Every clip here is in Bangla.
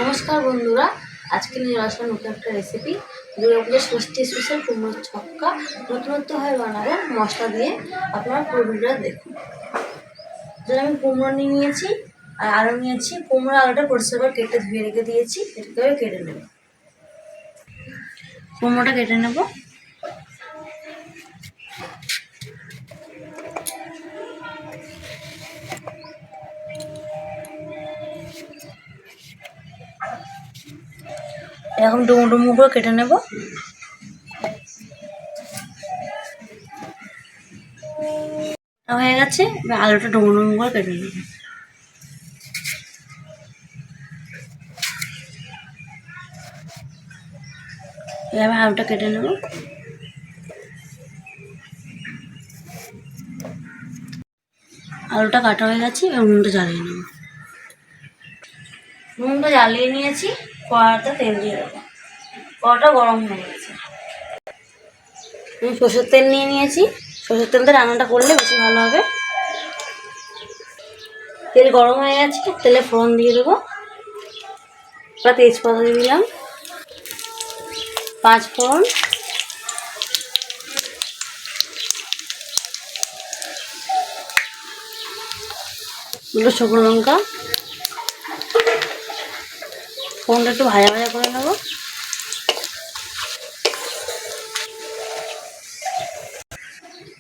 নমস্কার বন্ধুরা, আজকে নিয়ে আসলাম নতুন একটা রেসিপি। দুর্গাপূজার ষষ্ঠী স্পেশাল কুমড়োর ছক্কা নতুনত্বভাবে বানাবো মশলা দিয়ে। আপনারা পুরো ভিডিওটা দেখুন। যেটা আমি কুমড়ো নিয়েছি আর আলু নিয়েছি। কুমড়ো আলুটা পরিষ্কার কেটে ধুয়ে রেখে দিয়েছি, এটাকে কেটে নেব। কুমড়োটা কেটে নেব। এরকম ডুমো ডুমো করে কেটে নেব। হয়ে গেছে, এবার আলুটা ডুমো ডুমো করে কেটে নেব। এবার আলুটা কেটে নেব। আলুটা কাটা হয়ে গেছে, এবার নুনটা জ্বালিয়ে নেব। নুনটা জ্বালিয়ে নিয়েছি, কড়াতে তেল দিয়ে দেবো। কড়াটা গরম হয়ে গেছে। আমি সরষের তেল নিয়ে নিয়েছি। সরষের তেল দিয়ে রান্নাটা করলে বেশি ভালো হবে। তেল গরম হয়ে গেছে, তেলে ফোড়ন দিয়ে দেবো। বা তেজপাতা দিয়ে দিলাম, 5 ফোড়ন, দুটো শুকনো লঙ্কা। ফোড়নটা একটু ভাজা ভাজা করে নেব।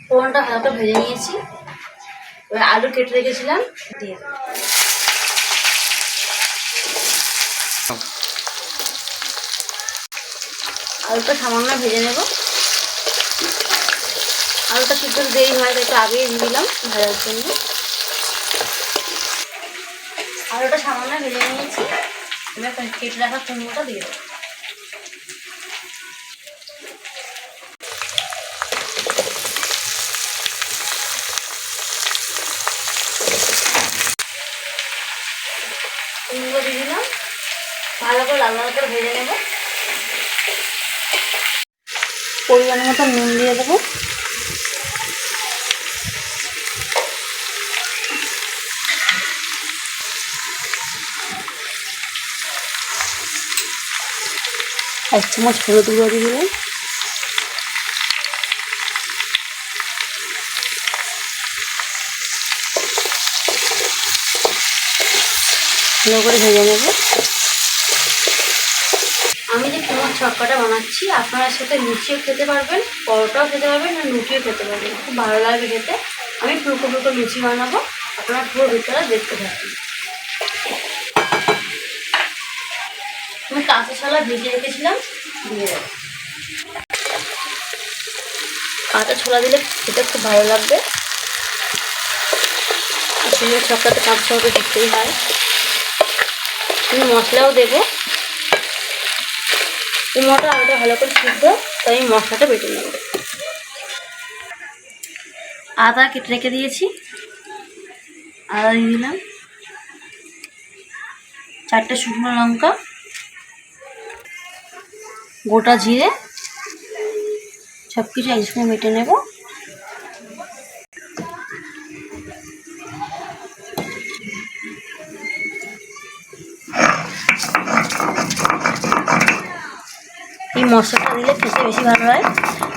ফোড়নটা হালকা ভেজে নিয়েছি। এবার আলু কেটে রেখেছিলাম দিয়ে দেবো। আলুটা সামান্য ভেজে নেব। আলুটা সিদ্ধ দেরি হয়, একটু আগেই দিয়ে দিলাম ভাজার জন্য। আলুটা সামান্য ভেজে নিয়েছি। এবার কেটে রাখা কুমড়োটা দিয়ে দেবো। কুমড়ো দিয়ে দিলাম, ভালো করে লাল লাল করে ভেজে নেব। পরিমাণ মতো নুন দিয়ে দেবো। এক চামচ হলুদ গুঁড়ো দিয়ে দিলাম। ভালো করে ভেজে নেব। আমি যে কুমড়োর ছক্কাটা বানাচ্ছি, আপনারা সাথে লুচিও খেতে পারবেন, পরোটাও খেতে পারবেন, আর লুচিও খেতে পারবেন। খুব ভালো লাগবে খেতে। আমি ফুলকো ফুলকো লুচি বানাবো, আপনারা পুরো ভিতরে দেখতে থাকুন। আমি কাঁচা ছোলা ভিজিয়ে রেখেছিলাম, দিয়ে দেবো। কাঁচা ছোলা দিলে খেতে খুব ভালো লাগবে। কুমড়োর ছক্কাতে কাঁচা ছোলা তো দিতেই হয়। আমি মশলাও দেবো। কুমড়োটা আলুটা ভালো করে সিদ্ধ, তাই আমি মশলাটা বেটে নেব। আদা কেটে রেখে দিয়েছি, আদা দিয়ে দিলাম। 4টে শুকনো লঙ্কা, গোটা জিরে, সব কিছু একসঙ্গে বেটে নেব। এই মশলাটা দিলে খেতে বেশি ভালো হয়।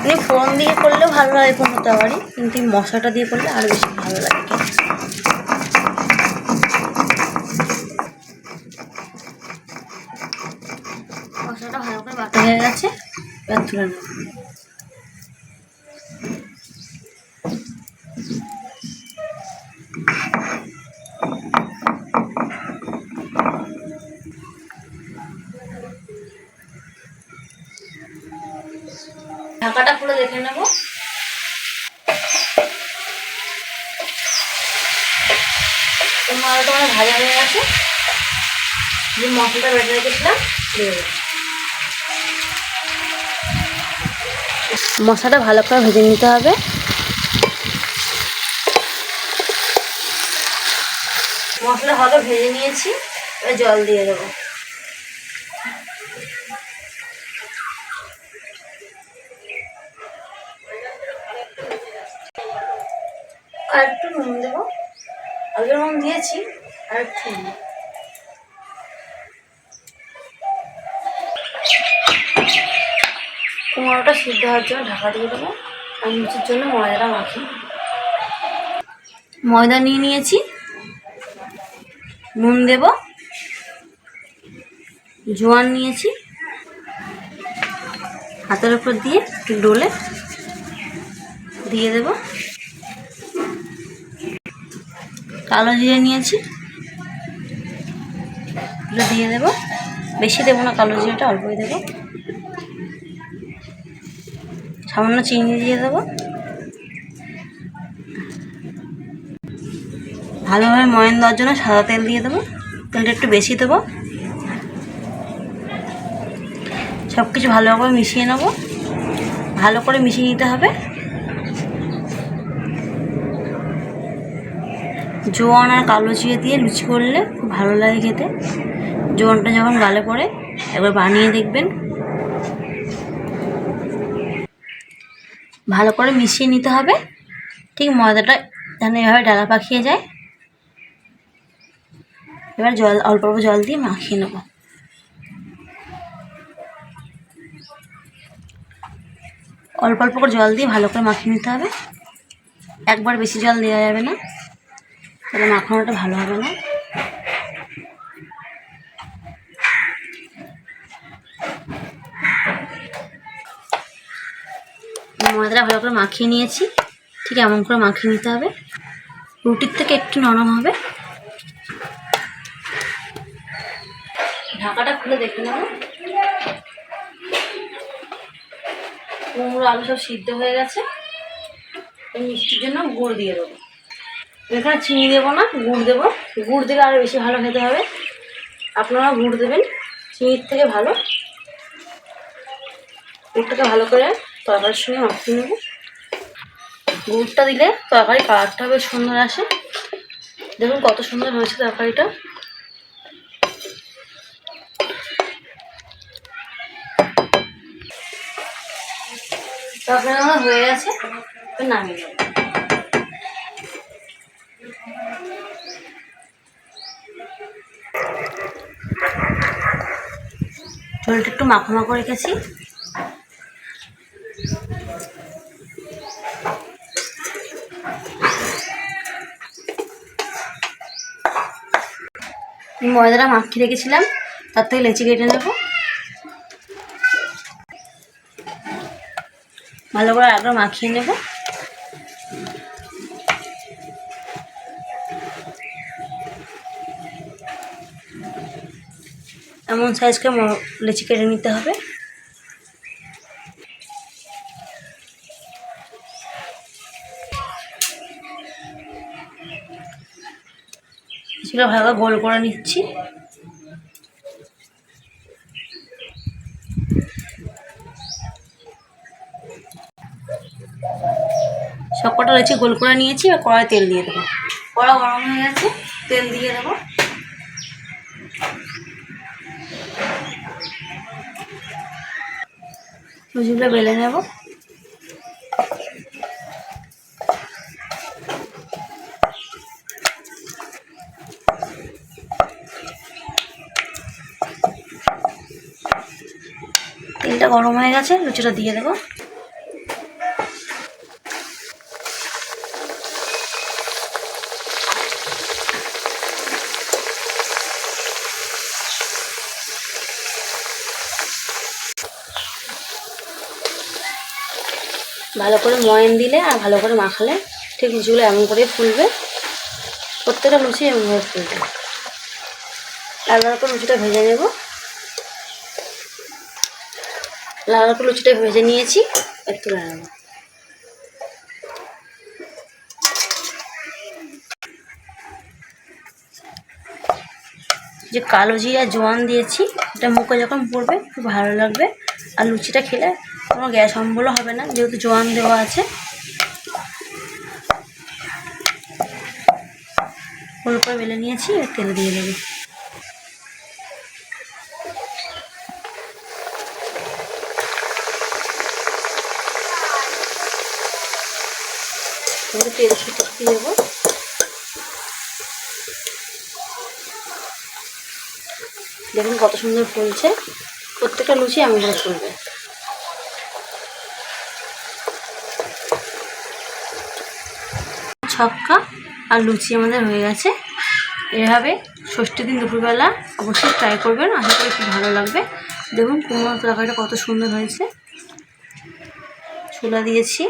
আমি ফোড়ন দিয়ে করলেও ভালো হয় কোনো তরকারি, কিন্তু এই মশলাটা দিয়ে করলে আরও বেশি ভালো লাগে খেতে। মশলাটা ভালো করে বাটা হয়ে গেছে, এবার তুলে নেব। ঢাকাটা খুলে দেখে নেব। আলুটা মানে ভাজা হয়ে গেছে। যে মশলাটা বেটে রেখেছিলাম দিয়ে দেবো। মশলাটা ভালো করে ভেজে নিতে হবে। মশলা ভালো ভেজে নিয়েছি, এবার জল দিয়ে দেবো। আর একটু নুন দেবো। আগে নুন দিয়েছি, আর একটু নুন। কুমড়োটা সিদ্ধ হওয়ার জন্য ঢাকা দিয়ে দেবো। আমি লুচির জন্য ময়দাটা মাখি। ময়দা নিয়ে নিয়েছি, নুন দেব, জোয়ান নিয়েছি, হাতের উপর দিয়ে একটু ডলে দিয়ে দেব। কালো জিরে নিয়েছি, এটা দিয়ে দেব। বেশি দেবো না কালো জিরেটা, অল্পই দেবো। সামান্য চিনি দিয়ে দেবো। ভালোভাবে ময়ান দেওয়ার জন্য সাদা তেল দিয়ে দেবো। তেলটা একটু বেশি দেবো। সব কিছু ভালোভাবে মিশিয়ে নেব। ভালো করে মিশিয়ে নিতে হবে। জোয়ান আর কালো জিরে দিয়ে লুচি করলে খুব ভালো লাগে খেতে। জোয়ানটা যখন গালে পড়ে একবার বানিয়ে দেখবেন। ভালো করে মিশিয়ে নিতে হবে, ঠিক ময়দাটা যেন এভাবে ডালা পাকিয়ে যায়। এবার অল্প অল্প জল দিয়ে মাখিয়ে নেব। অল্প অল্প করে জল দিয়ে ভালো করে মাখিয়ে নিতে হবে। একবার বেশি জল দেওয়া যাবে না, তাহলে মাখানোটা ভালো হবে না। ময়দাটা ভালো করে মাখিয়ে নিয়েছি, ঠিক এমন করে মাখিয়ে নিতে হবে। রুটির থেকে একটু নরম হবে। ঢাকাটা খুলে দেখে নেব। কুমড়ো আলু সব সিদ্ধ হয়ে গেছে। এই মিষ্টির জন্য গুড় দিয়ে দেবো। এখানে চিনি দেবো না, গুড় দেবো। গুড় দিলে আরও বেশি ভালো খেতে হবে। আপনারা গুড় দেবেন, চিনির থেকে ভালো। গুড়টাকে ভালো করে তরকারির সঙ্গে মাখিয়ে নেব। গুড়টা দিলে তরকারি কালারটা বেশ সুন্দর আসে। দেখুন কত সুন্দর হয়েছে তরকারিটা। তরকারি আমার হয়ে গেছে, নামিয়ে নেব। ঝোলটা একটু মাখো মাখো রেখেছি। ময়দাটা মাখিয়ে রেখেছিলাম, তার থেকে লেচি কেটে নেব। ভালো করে একবার মাখিয়ে নেব। এমন সাইজ করে লেচি কেটে নিতে হবে। সেগুলো ভালো করে গোল করে নিচ্ছি। সব কটা লেচি গোল করে নিয়েছি। এবার কড়াই তেল দিয়ে দেবো। কড়া গরম হয়ে গেছে, তেল দিয়ে দেবো। লুচিগুলো বেলে নেব। তেলটা গরম হয়ে গেছে, লুচিটা দিয়ে দেবো। ভালো করে ময়ান দিলে আর ভালো করে মাখালে ঠিক লুচিগুলো এমন করে ফুলবে। প্রত্যেকটা লুচি এমনভাবে ফুলবে। লাল লাল করে লুচিটা ভেজে নেব। লাল লাল করে লুচিটা ভেজে নিয়েছি, একটু লাগাবো। যে কালো জিরা জোয়ান দিয়েছি, এটা মুখে যখন পড়বে খুব ভালো লাগবে। আর লুচিটা খেলে কোনো গ্যাস অম্বলও হবে না, যেহেতু জোয়ান দেওয়া আছে। গোল করে বেলে নিয়েছি, তেল দিয়ে দেবো। তেল ছিটিয়ে দেবো। দেখুন কত সুন্দর ফুলছে। প্রত্যেকটা লুচি এমন করে ফুলবে। ছক্কা আর লুচি আমাদের হয়ে গেছে। এভাবে ষষ্ঠীর দিন দুপুরবেলা অবশ্যই ট্রাই করবেন, আশা করি খুব ভালো লাগবে। দেখুন কুমড়ো তরকারিটা কত সুন্দর হয়েছে। ছোলা দিয়েছি,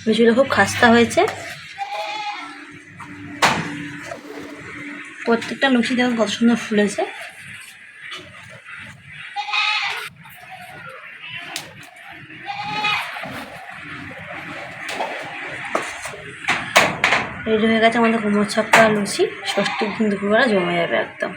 লুচিটা খুব খাস্তা হয়েছে। প্রত্যেকটা লুচি দেখুন কত সুন্দর ফুলেছে। রেডি হয়ে গেছে আমাদের কুমড়োর ছক্কা লুচি। ষষ্ঠীর দিন দুপুরবেলা জমে যাবে একদম।